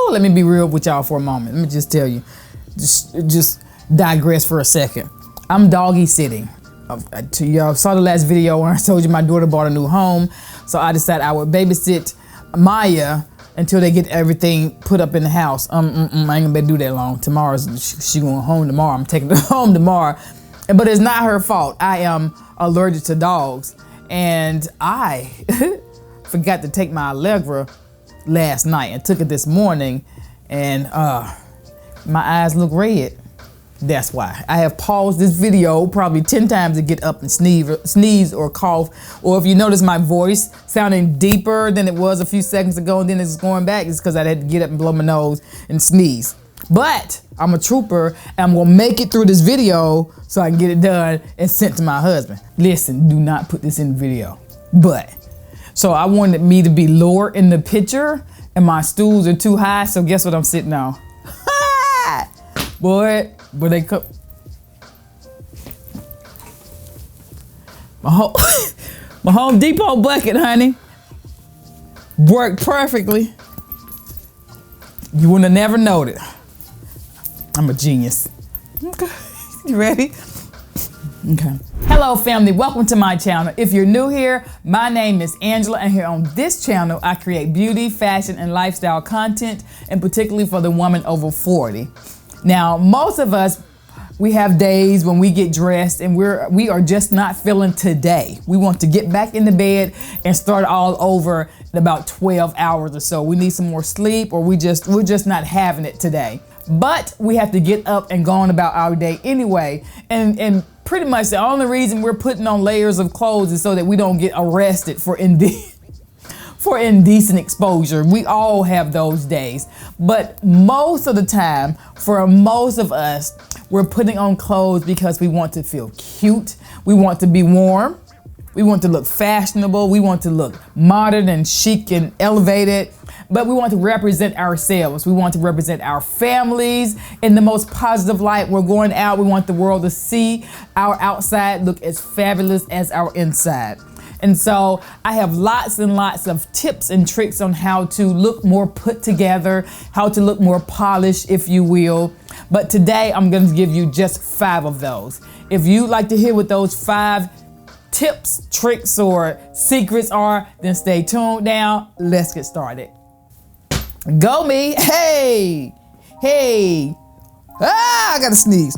Woo, let me be real with y'all for a moment. Let me just tell you, just digress for a second. I'm doggy sitting. Y'all saw the last video where I told you my daughter bought a new home. So I decided I would babysit Maya until they get everything put up in the house. I ain't gonna be able to do that long. She going home tomorrow. I'm taking her home tomorrow. But it's not her fault. I am allergic to dogs. And I forgot to take my Allegra last night and took it this morning. And my eyes look red. That's why. I have paused this video probably 10 times to get up and sneeze or cough. Or if you notice my voice sounding deeper than it was a few seconds ago and then it's going back, it's because I had to get up and blow my nose and sneeze. But I'm a trooper and I'm gonna make it through this video so I can get it done and sent to my husband. Listen, do not put this in the video. But, so I wanted me to be lower in the picture and my stools are too high, so guess what I'm sitting on? Boy, but they come. My Home Depot bucket, honey, worked perfectly. You would have never known it. I'm a genius. Okay, you ready? Okay. Hello family, welcome to my channel. If you're new here, my name is Angela, and here on this channel, I create beauty, fashion, and lifestyle content, and particularly for the woman over 40. Now, most of us, we have days when we get dressed and we are just not feeling today. We want to get back in the bed and start all over in about 12 hours or so. We need some more sleep, or we're just not having it today. But we have to get up and go on about our day anyway. And pretty much the only reason we're putting on layers of clothes is so that we don't get arrested for indecent exposure. We all have those days. But most of the time, for most of us, we're putting on clothes because we want to feel cute. We want to be warm. We want to look fashionable. We want to look modern and chic and elevated. But we want to represent ourselves. We want to represent our families in the most positive light. We're going out. We want the world to see our outside look as fabulous as our inside. And so I have lots and lots of tips and tricks on how to look more put together, how to look more polished, if you will. But today I'm going to give you just 5 of those. If you'd like to hear what those 5 tips, tricks, or secrets are, then stay tuned. Now, let's get started. Go me. Hey, hey. Ah, I gotta sneeze.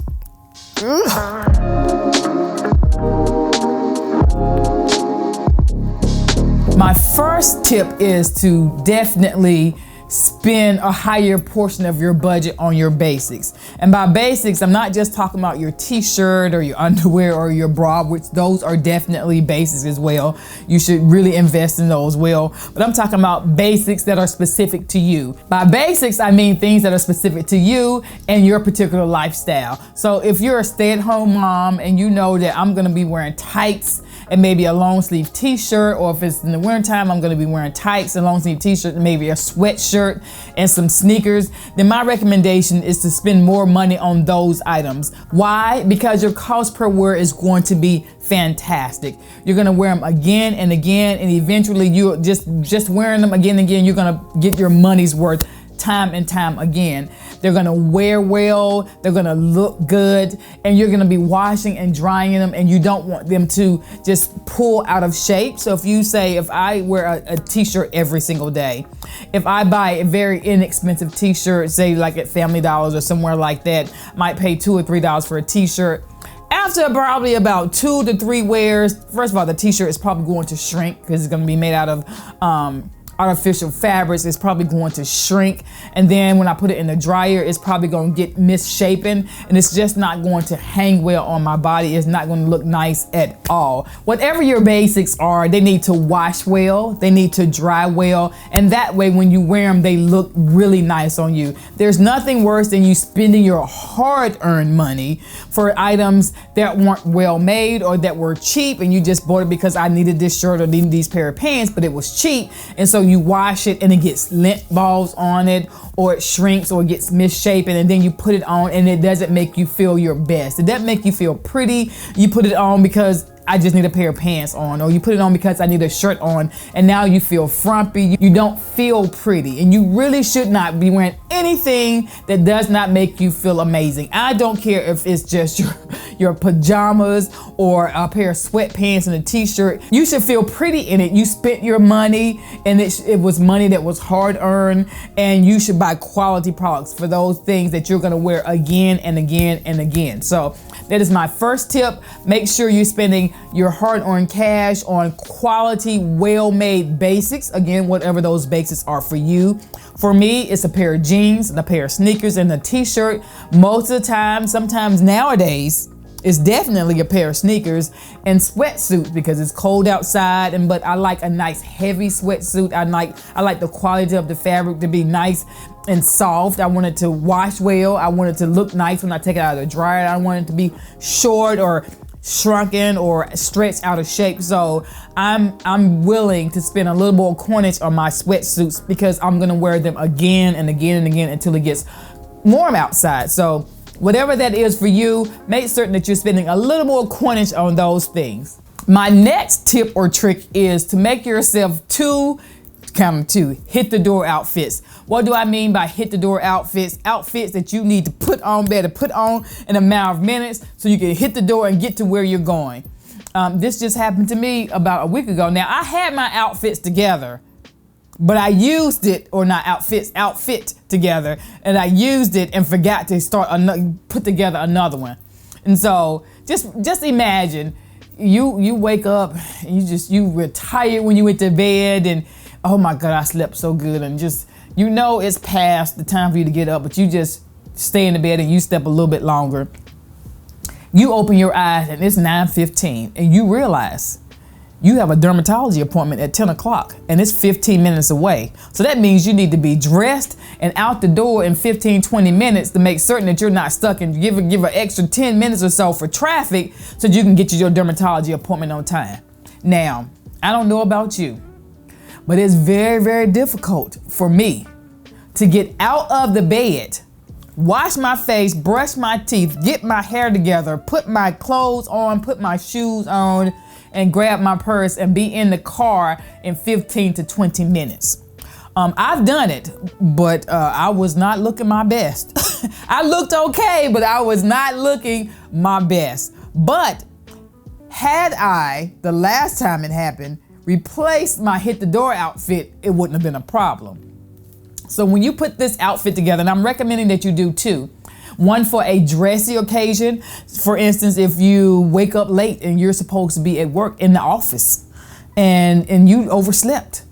My first tip is to definitely spend a higher portion of your budget on your basics. And by basics, I'm not just talking about your t-shirt or your underwear or your bra, which those are definitely basics as well. You should really invest in those well. But I'm talking about basics that are specific to you. By basics, I mean things that are specific to you and your particular lifestyle. So if you're a stay-at-home mom and you know that I'm gonna be wearing tights and maybe a long sleeve t-shirt, or if it's in the wintertime, I'm gonna be wearing tights, a long sleeve t-shirt, and maybe a sweatshirt and some sneakers, then my recommendation is to spend more money on those items. Why? Because your cost per wear is going to be fantastic. You're gonna wear them again and again, and eventually you just wearing them again and again, you're gonna get your money's worth time and time again. They're gonna wear well, they're gonna look good, and you're gonna be washing and drying them, and you don't want them to just pull out of shape. So if I wear a t-shirt every single day, if I buy a very inexpensive t-shirt, say like at Family Dollars or somewhere like that, might pay $2 or $3 for a t-shirt. After probably about 2 to 3 wears, first of all, the t-shirt is probably going to shrink because it's gonna be made out of artificial fabrics. Is probably going to shrink, and then when I put it in the dryer, it's probably going to get misshapen, and it's just not going to hang well on my body. It's not going to look nice at all. Whatever your basics are, they need to wash well, they need to dry well, and that way when you wear them, they look really nice on you. There's nothing worse than you spending your hard-earned money for items that weren't well made or that were cheap, and you just bought it because I needed this shirt or needed these pair of pants, but it was cheap, and so you wash it and it gets lint balls on it, or it shrinks or it gets misshapen, and then you put it on and it doesn't make you feel your best. It doesn't make you feel pretty. You put it on because I just need a pair of pants on, or you put it on because I need a shirt on, and now you feel frumpy. You don't feel pretty, and you really should not be wearing anything that does not make you feel amazing. I don't care if it's just your pajamas or a pair of sweatpants and a t-shirt. You should feel pretty in it. You spent your money, and it was money that was hard earned, and you should buy quality products for those things that you're gonna wear again and again and again. So that is my first tip. Make sure you're spending your hard-earned cash on quality, well-made basics. Again, whatever those basics are for you. For me, it's a pair of jeans and a pair of sneakers and a t-shirt. Most of the time, sometimes nowadays, it's definitely a pair of sneakers and sweatsuits because it's cold outside. But I like a nice heavy sweatsuit. I like the quality of the fabric to be nice and soft. I want it to wash well. I want it to look nice when I take it out of the dryer. I want it to be short or shrunken or stretched out of shape. So I'm willing to spend a little more coinage on my sweatsuits because I'm gonna wear them again and again and again until it gets warm outside. So whatever that is for you, make certain that you're spending a little more coinage on those things. My next tip or trick is to make yourself two hit the door outfits. What do I mean by hit the door outfits? Outfits that you need to put on in a matter of minutes so you can hit the door and get to where you're going. This just happened to me about a week ago. Now, I had my outfits together, but I used it, or not outfit together, and I used it and forgot to put together another one. And so just imagine you wake up and you were tired when you went to bed, and oh my God, I slept so good, and just, it's past the time for you to get up, but you just stay in the bed and you step a little bit longer. You open your eyes and it's 9:15 and you realize you have a dermatology appointment at 10 o'clock and it's 15 minutes away. So that means you need to be dressed and out the door in 15, 20 minutes to make certain that you're not stuck, and give an extra 10 minutes or so for traffic so you can get to your dermatology appointment on time. Now, I don't know about you, but it's very, very difficult for me to get out of the bed, wash my face, brush my teeth, get my hair together, put my clothes on, put my shoes on, and grab my purse and be in the car in 15 to 20 minutes. I've done it, but I was not looking my best. I looked okay, but I was not looking my best. But had I, the last time it happened, replaced my hit the door outfit, it wouldn't have been a problem. So when you put this outfit together, and I'm recommending that you do two, one for a dressy occasion. For instance, if you wake up late and you're supposed to be at work in the office and you overslept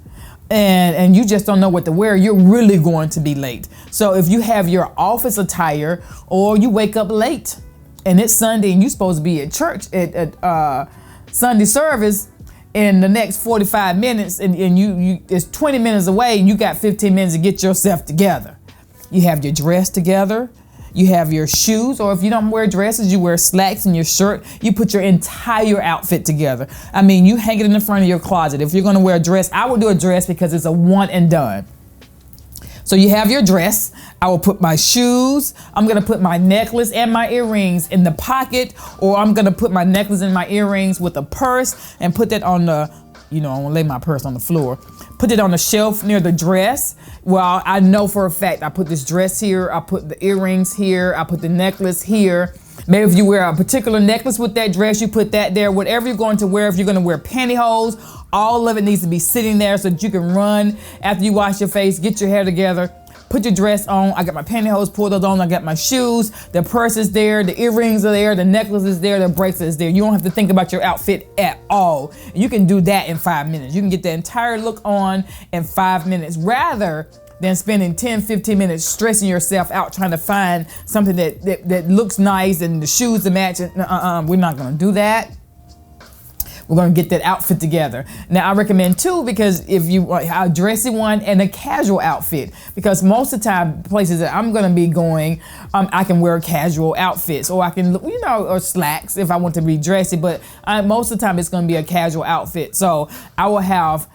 and you just don't know what to wear, you're really going to be late. So if you have your office attire, or you wake up late and it's Sunday and you're supposed to be at church at Sunday service in the next 45 minutes and you it's 20 minutes away and you got 15 minutes to get yourself together. You have your dress together, you have your shoes, or if you don't wear dresses, you wear slacks and your shirt. You put your entire outfit together. I mean, you hang it in the front of your closet. If you're gonna wear a dress, I would do a dress because it's a one and done. So you have your dress. I will put my shoes. I'm gonna put my necklace and my earrings in the pocket, or I'm gonna put my necklace and my earrings with a purse and put that on the, I'm gonna lay my purse on the floor. Put it on the shelf near the dress. Well, I know for a fact I put this dress here, I put the earrings here, I put the necklace here. Maybe if you wear a particular necklace with that dress, you put that there. Whatever you're going to wear, if you're gonna wear pantyhose, all of it needs to be sitting there so that you can run after you wash your face, get your hair together, put your dress on. I got my pantyhose pulled on, I got my shoes, the purse is there, the earrings are there, the necklace is there, the bracelet is there. You don't have to think about your outfit at all. You can do that in 5 minutes. You can get the entire look on in 5 minutes, rather than spending 10, 15 minutes stressing yourself out trying to find something that looks nice and the shoes to match. We're not gonna do that. We're gonna get that outfit together. Now I recommend two, because if you want a dressy one and a casual outfit, because most of the time places that I'm gonna be going, I can wear casual outfits, or I can, or slacks if I want to be dressy, but most of the time it's gonna be a casual outfit. So I will have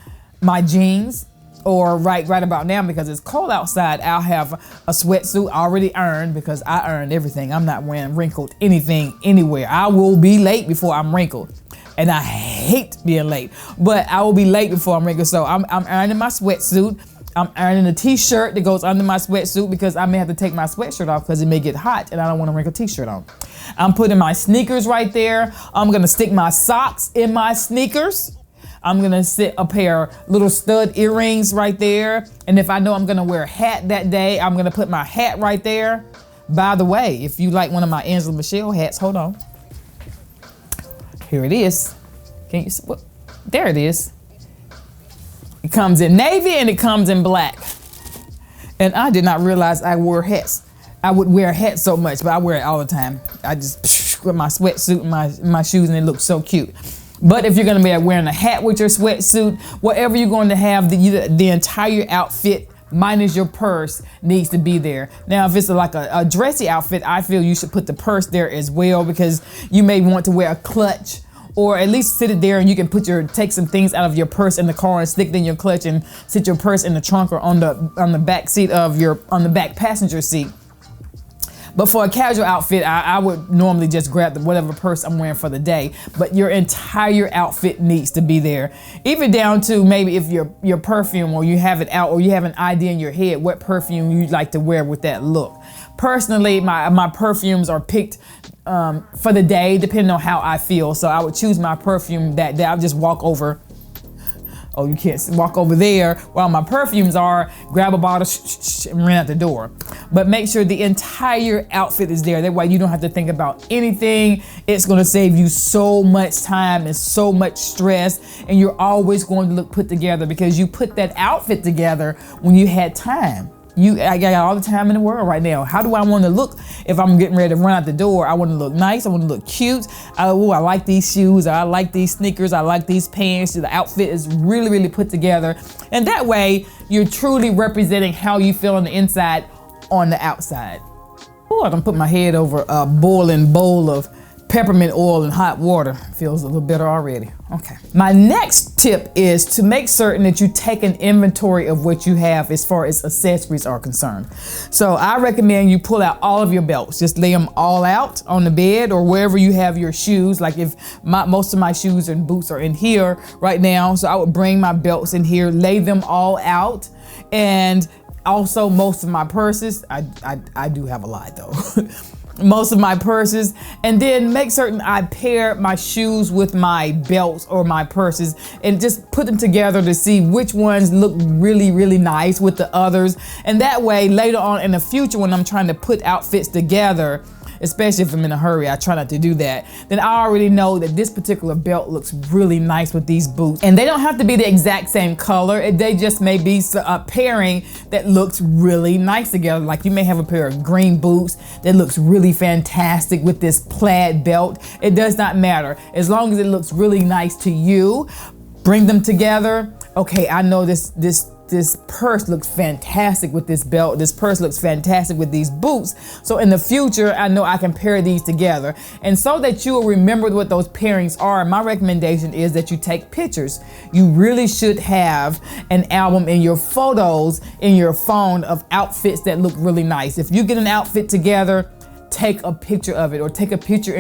my jeans, or right about now, because it's cold outside, I'll have a sweatsuit already earned, because I earned everything. I'm not wearing wrinkled anything anywhere. I will be late before I'm wrinkled. and I hate being late, but I will be late before I'm ready. So I'm ironing my sweatsuit. I'm ironing a t-shirt that goes under my sweatsuit because I may have to take my sweatshirt off because it may get hot and I don't want to wrinkle t-shirt on. I'm putting my sneakers right there. I'm gonna stick my socks in my sneakers. I'm gonna sit a pair of little stud earrings right there. And if I know I'm gonna wear a hat that day, I'm gonna put my hat right there. By the way, if you like one of my Angela Mashelle hats, hold on. Here it is. Can you see? There it is. It comes in navy and it comes in black. And I did not realize I wore hats. I would wear a hat so much, but I wear it all the time. I just with my sweatsuit and my shoes, and it looks so cute. But if you're gonna be wearing a hat with your sweatsuit, whatever you're going to have, the entire outfit minus your purse needs to be there. Now, if it's like a dressy outfit, I feel you should put the purse there as well, because you may want to wear a clutch, or at least sit it there and you can take some things out of your purse in the car and stick it in your clutch and sit your purse in the trunk or on the back seat of on the back passenger seat. But for a casual outfit, I would normally just grab whatever purse I'm wearing for the day. But your entire outfit needs to be there. Even down to maybe if your perfume, or you have it out, or you have an idea in your head what perfume you'd like to wear with that look. Personally, my perfumes are picked for the day, depending on how I feel. So I would choose my perfume that day. I'll just walk over. Oh, you can't walk over there while my perfumes are, grab a bottle, and run out the door. But make sure the entire outfit is there. That way you don't have to think about anything. It's gonna save you so much time and so much stress, and you're always going to look put together because you put that outfit together when you had time. I got all the time in the world right now. How do I want to look if I'm getting ready to run out the door? I want to look nice. I want to look cute. I like these shoes. I like these sneakers. I like these pants. The outfit is really, really put together. And that way, you're truly representing how you feel on the inside, on the outside. Oh, I done put my head over a boiling bowl of peppermint oil and hot water. Feels a little better already. Okay. My next tip is to make certain that you take an inventory of what you have as far as accessories are concerned. So I recommend you pull out all of your belts. Just lay them all out on the bed or wherever you have your shoes. Like if most of my shoes and boots are in here right now. So I would bring my belts in here, lay them all out. And also most of my purses, I do have a lot though. Most of my purses, and then make certain I pair my shoes with my belts or my purses and just put them together to see which ones look really, really nice with the others. And that way later on in the future when I'm trying to put outfits together, especially if I'm in a hurry, I try not to do that, then I already know that this particular belt looks really nice with these boots. And they don't have to be the exact same color. They just may be a pairing that looks really nice together. Like you may have a pair of green boots that looks really fantastic with this plaid belt. It does not matter. As long as it looks really nice to you, bring them together. Okay, I know this purse looks fantastic with this belt. This purse looks fantastic with these boots. So in the future, I know I can pair these together. And so that you will remember what those pairings are, my recommendation is that you take pictures. You really should have an album in your photos in your phone of outfits that look really nice. If you get an outfit together, take a picture of it, or take a picture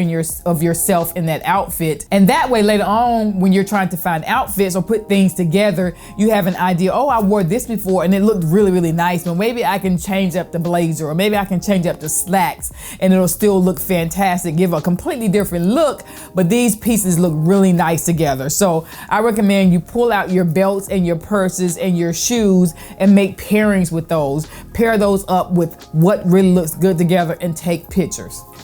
of yourself in that outfit. And that way later on when you're trying to find outfits or put things together, you have an idea, oh, I wore this before and it looked really, really nice, but maybe I can change up the blazer, or maybe I can change up the slacks and it'll still look fantastic, give a completely different look, but these pieces look really nice together. So I recommend you pull out your belts and your purses and your shoes and make pairings with those. Pair those up with what really looks good together and take pictures.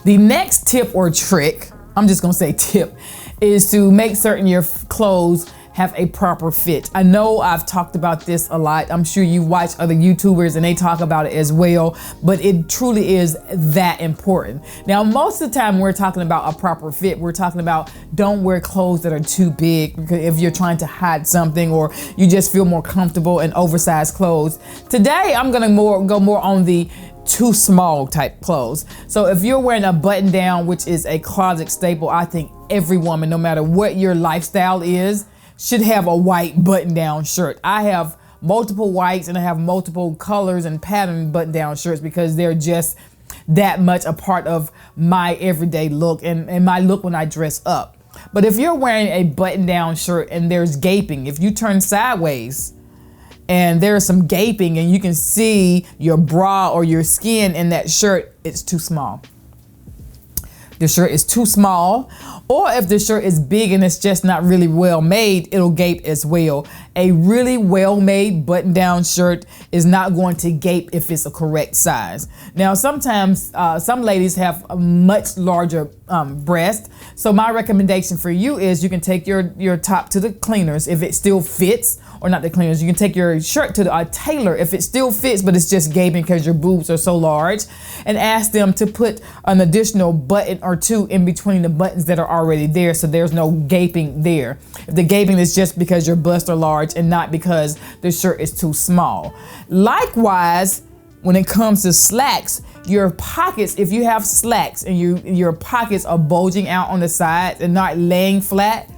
The next tip or trick, I'm just gonna say tip, is to make certain your clothes have a proper fit. I know I've talked about this a lot. I'm sure you watch other YouTubers and they talk about it as well, but it truly is that important. Now, most of the time we're talking about a proper fit. We're talking about don't wear clothes that are too big if you're trying to hide something or you just feel more comfortable in oversized clothes. Today, I'm gonna go more on the too small type clothes. So if you're wearing a button down, which is a closet staple, I think every woman, no matter what your lifestyle is, should have a white button down shirt. I have multiple whites and I have multiple colors and pattern button down shirts because they're just that much a part of my everyday look and my look when I dress up. But if you're wearing a button-down shirt and there's gaping, if you turn sideways and there's some gaping and you can see your bra or your skin in that shirt, it's too small. The shirt is too small. Or if the shirt is big and it's just not really well made, it'll gape as well. A really well made button down shirt is not going to gape if it's a correct size. Now, sometimes some ladies have a much larger breast. So my recommendation for you is you can take your top to the cleaners if it still fits, or not the cleaners. You can take your shirt to the tailor if it still fits, but it's just gaping because your boobs are so large, and ask them to put an additional button or two in between the buttons that are already there, so there's no gaping there. If the gaping is just because your busts are large and not because the shirt is too small. Likewise, when it comes to slacks, your pockets, if you have slacks and your pockets are bulging out on the sides and not laying flat,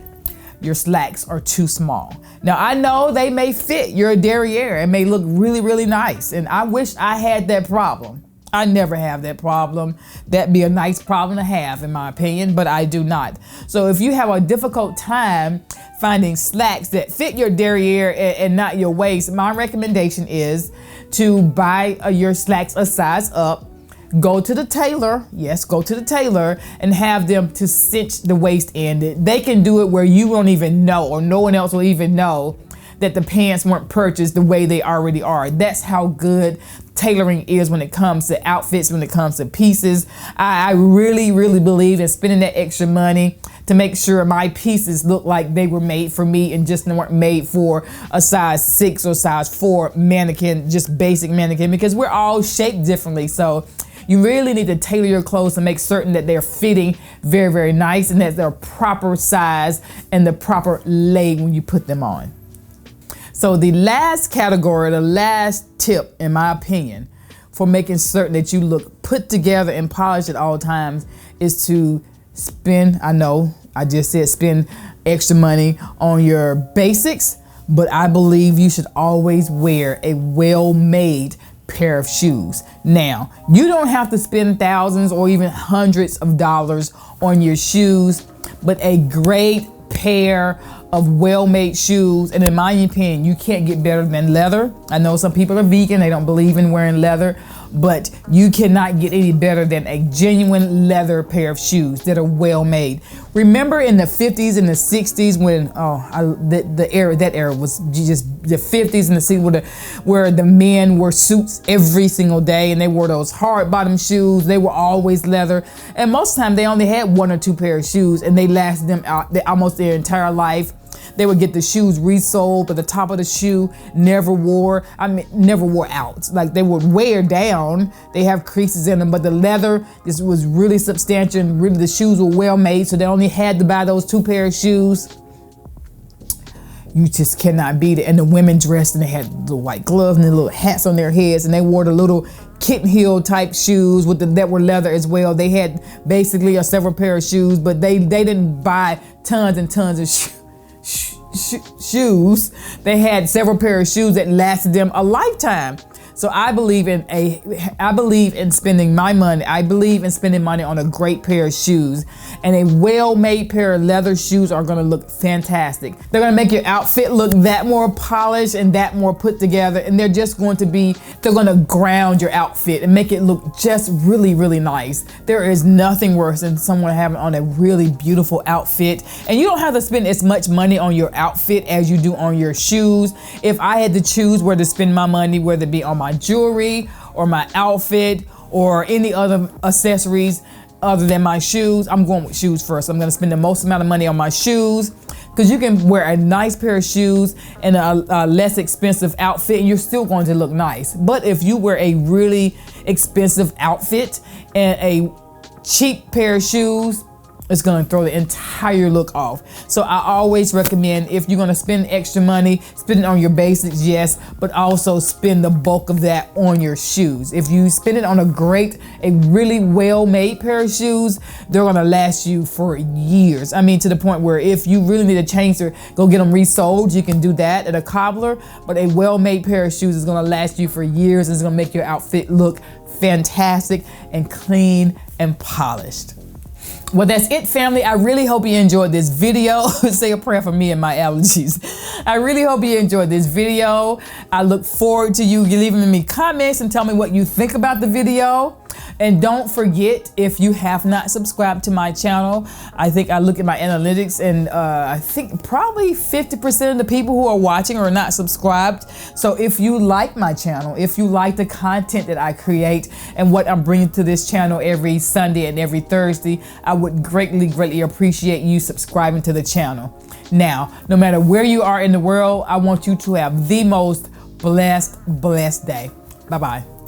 your slacks are too small. Now, I know they may fit your derriere and may look really, really nice, and I wish I had that problem. I never have that problem. That'd be a nice problem to have, in my opinion, but I do not. So if you have a difficult time finding slacks that fit your derriere and not your waist, my recommendation is to buy your slacks a size up. Go to the tailor, yes, go to the tailor and have them to cinch the waist end. They can do it where you won't even know, or no one else will even know that the pants weren't purchased the way they already are. That's how good tailoring is when it comes to outfits, when it comes to pieces. I really, really believe in spending that extra money to make sure my pieces look like they were made for me and just weren't made for a size 6 or size 4 mannequin, just basic mannequin, because we're all shaped differently. So you really need to tailor your clothes to make certain that they're fitting very, very nice and that they're proper size and the proper lay when you put them on. So the last category, the last tip, in my opinion, for making certain that you look put together and polished at all times is to spend, I know I just said spend extra money on your basics, but I believe you should always wear a well-made pair of shoes. Now, you don't have to spend thousands or even hundreds of dollars on your shoes, but a great pair of well-made shoes, and in my opinion, you can't get better than leather. I know some people are vegan, they don't believe in wearing leather, but you cannot get any better than a genuine leather pair of shoes that are well-made. Remember in the 50s and the 60s when that era was just the 50s and the 60s where the men wore suits every single day and they wore those hard bottom shoes. They were always leather, and most of the time they only had 1 or 2 pair of shoes and they lasted them out almost their entire life. They would get the shoes resoled, but the top of the shoe never wore out. Like, they would wear down. They have creases in them, but the leather was really substantial and really the shoes were well made, so they only had to buy those 2 pair of shoes. You just cannot beat it. And the women dressed and they had the white gloves and the little hats on their heads, and they wore the little kitten heel type shoes that were leather as well. They had basically several pair of shoes, but they didn't buy tons and tons of shoes. They had several pair of shoes that lasted them a lifetime. So I believe in spending my money. I believe in spending money on a great pair of shoes, and a well-made pair of leather shoes are gonna look fantastic. They're gonna make your outfit look that more polished and that more put together, and they're gonna ground your outfit and make it look just really, really nice. There is nothing worse than someone having on a really beautiful outfit, and you don't have to spend as much money on your outfit as you do on your shoes. If I had to choose where to spend my money, whether it be on my jewelry or my outfit or any other accessories other than my shoes, I'm going with shoes first. I'm gonna spend the most amount of money on my shoes, because you can wear a nice pair of shoes and a less expensive outfit and you're still going to look nice. But if you wear a really expensive outfit and a cheap pair of shoes, it's gonna throw the entire look off. So I always recommend, if you're gonna spend extra money, spend it on your basics, yes, but also spend the bulk of that on your shoes. If you spend it on a really well-made pair of shoes, they're gonna last you for years. I mean, to the point where if you really need a change or go get them resold, you can do that at a cobbler, but a well-made pair of shoes is gonna last you for years. It's gonna make your outfit look fantastic and clean and polished. Well, that's it, family. I really hope you enjoyed this video. Say a prayer for me and my allergies. I really hope you enjoyed this video. I look forward to you leaving me comments and tell me what you think about the video. And don't forget, if you have not subscribed to my channel, I think I look at my analytics and I think probably 50% of the people who are watching are not subscribed. So if you like my channel, if you like the content that I create and what I'm bringing to this channel every Sunday and every Thursday, I would greatly appreciate you subscribing to the channel. Now, no matter where you are in the world, I want you to have the most blessed day. Bye-bye.